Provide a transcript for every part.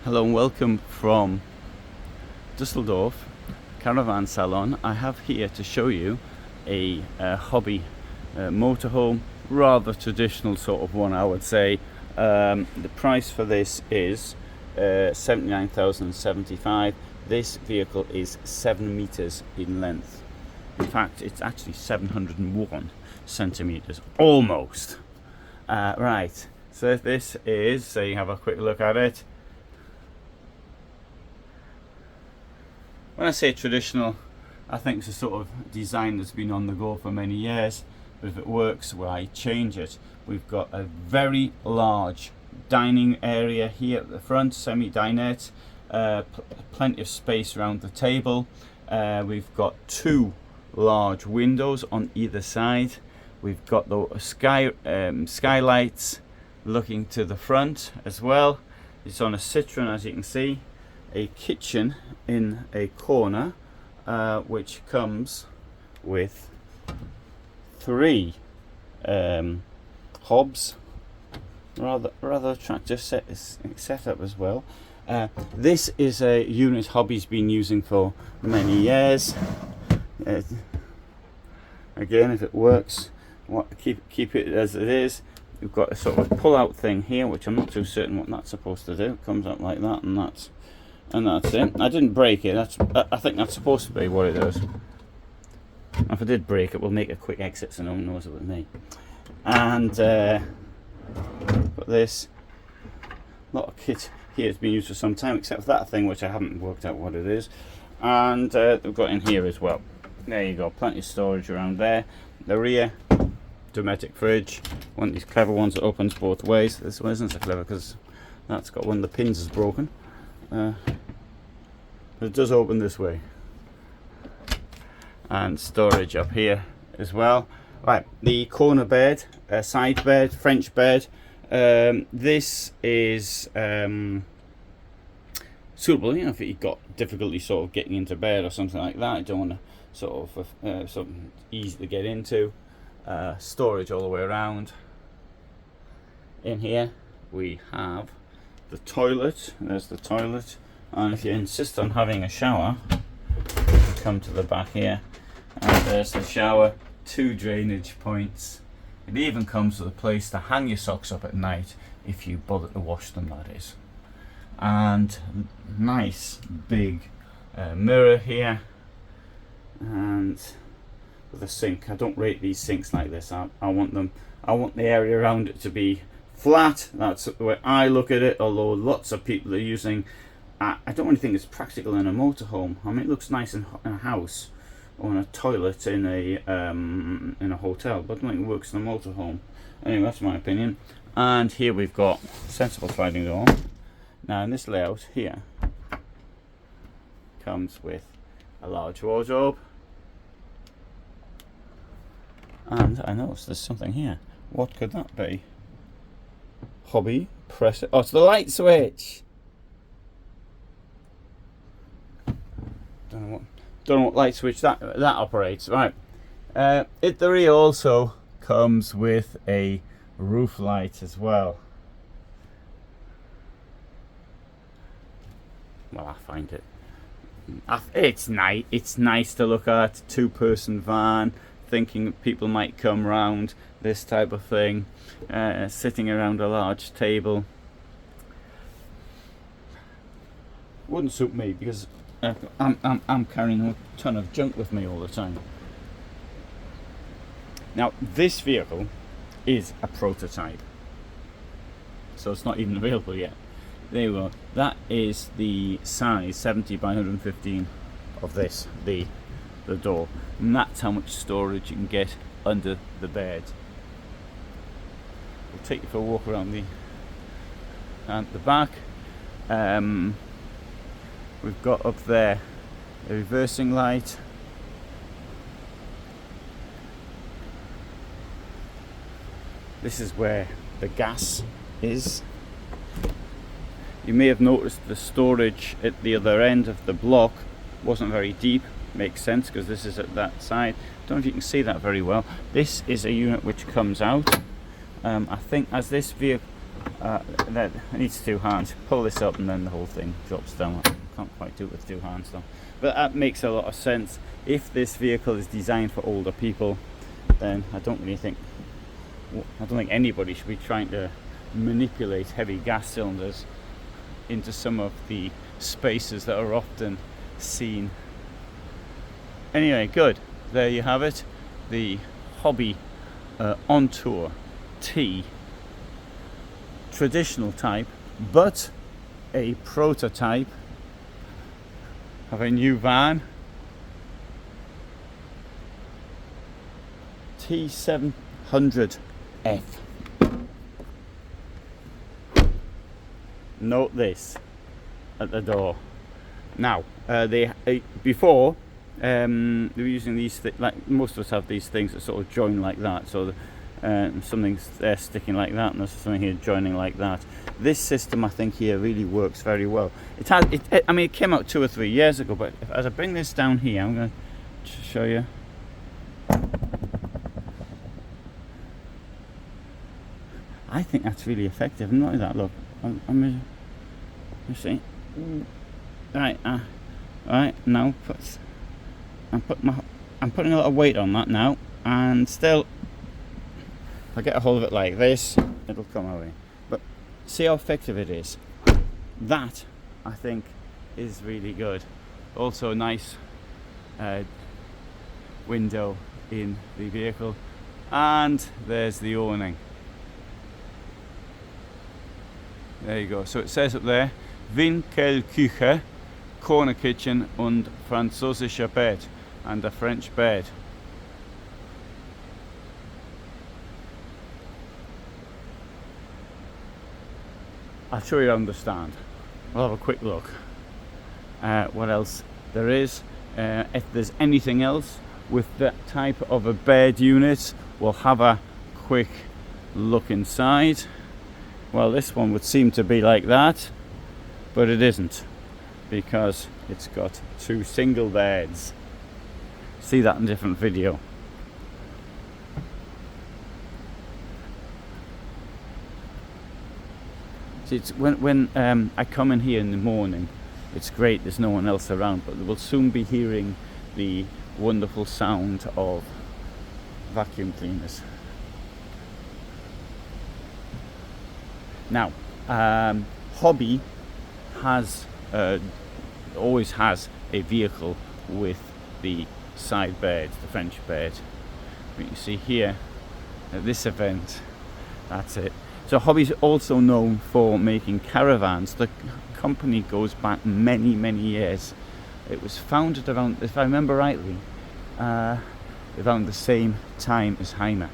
Hello and welcome from Düsseldorf Caravan Salon. I have here to show you a hobby motorhome, rather traditional sort of one, I would say. The price for this is 79,075. This vehicle is 7 meters in length. In fact, it's actually 701 centimeters, almost. Right, so this is, so you have a quick look at it. When I say traditional, I think it's a sort of design that's been on the go for many years, but if it works, why change it? We've got a very large dining area here at the front, semi-dinette, plenty of space around the table. We've got 2 large windows on either side. We've got the skylights looking to the front as well. It's on a Citroen, as you can see. A kitchen in a corner, which comes with 3 hobs. Rather attractive setup as well. This is a unit hobby's been using for many years. Again, if it works, keep it as it is. We've got a sort of pull-out thing here, which I'm not too certain what that's supposed to do. It comes up like that, and that's it. I didn't break it. I think that's supposed to be what it does. If I did break it, we'll make a quick exit so no one knows it was me. And put this. A lot of kit here has been used for some time, except for that thing which I haven't worked out what it is. And we've got in here as well. There you go, plenty of storage around there. The rear, Dometic fridge. One of these clever ones that opens both ways. This one isn't so clever because that's got one of the pins is broken. But it does open this way. And storage up here as well. Right, the corner bed, side bed, French bed. This is suitable, you know, if you've got difficulty sort of getting into bed or something like that. You don't want to sort of something easy to get into. Storage all the way around. In here we have the toilet. There's the toilet, and if you insist on having a shower, you come to the back here, and there's the shower. 2 drainage points. It even comes with a place to hang your socks up at night if you bother to wash them, that is. And nice big mirror here, and with a sink. I don't rate these sinks like this. I want the area around it to be flat. That's the way I look at it, although lots of people are using, I don't really think it's practical in a motorhome. I mean, it looks nice in a house or in a toilet in a hotel, but I don't think it works in a motorhome. Anyway, that's my opinion. And here we've got sensible sliding door. Now in this layout here comes with a large wardrobe, and I noticed there's something here. What could that be? Hobby, press it. Oh, it's the light switch. Don't know what light switch that operates. Right. The rear also comes with a roof light as well. Well, I find it's nice. It's nice to look at. 2-person van. Thinking people might come round, this type of thing, sitting around a large table. Wouldn't suit me because I'm carrying a ton of junk with me all the time. Now this vehicle is a prototype, so it's not even available yet. There you go. That is the size 70 by 115 of this, the door, and that's how much storage you can get under the bed. We'll take you for a walk around the back. We've got up there a reversing light. This is where the gas is. You may have noticed the storage at the other end of the block wasn't very deep. Makes sense because this is at that side. Don't know if you can see that very well. This is a unit which comes out. I think as this vehicle, That needs two hands. Pull this up and then the whole thing drops down. I can't quite do it with two hands though. But that makes a lot of sense. If this vehicle is designed for older people, then I don't think anybody should be trying to manipulate heavy gas cylinders into some of the spaces that are often seen. Anyway, good. There you have it. The Hobby OnTour T, traditional type, but a prototype of a new van, T700F. Note this at the door. Now, before they were using these, like most of us have these things that sort of join like that. So something's there sticking like that, and there's something here joining like that. This system, I think, here really works very well. I mean, it came out 2 or 3 years ago, but as I bring this down here, I'm going to show you. I think that's really effective. Not like that. Look, I'm you see. Right, right now, I'm putting a lot of weight on that now, and still, if I get a hold of it like this, it'll come away. But see how effective it is. That, I think, is really good. Also, a nice window in the vehicle, and there's the awning. There you go. So it says up there, Winkelküche, corner kitchen und französischer Bett, and a French bed. I'm sure you understand. We'll have a quick look what else there is. If there's anything else with that type of a bed unit, we'll have a quick look inside. Well, this one would seem to be like that, but it isn't, because it's got 2 single beds. See that in a different video. See, it's when I come in here in the morning, it's great, there's no one else around, but we'll soon be hearing the wonderful sound of vacuum cleaners. Now, Hobby has always has a vehicle with the side bed, the French bed. But you see here at this event, that's it. So Hobby's also known for making caravans. The company goes back many, many years. It was founded around, if I remember rightly, around the same time as Hymer.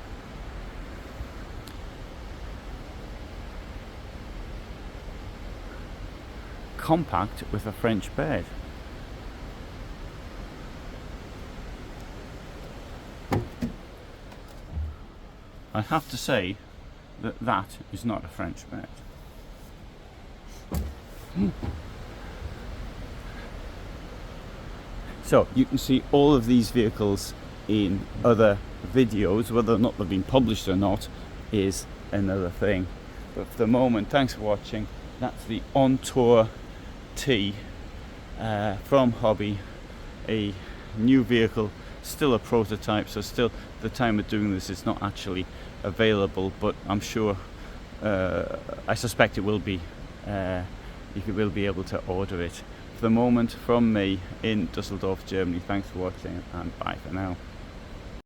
Compact with a French bed. I have to say that that is not a French bed. So you can see all of these vehicles in other videos. Whether or not they've been published or not is another thing. But for the moment, thanks for watching. That's the OnTour T from Hobby, a new vehicle, still a prototype, so still at the time of doing this it's not actually available, but I'm sure, I suspect it will be, you will be able to order it. For the moment, from me in Düsseldorf, Germany, thanks for watching and bye for now.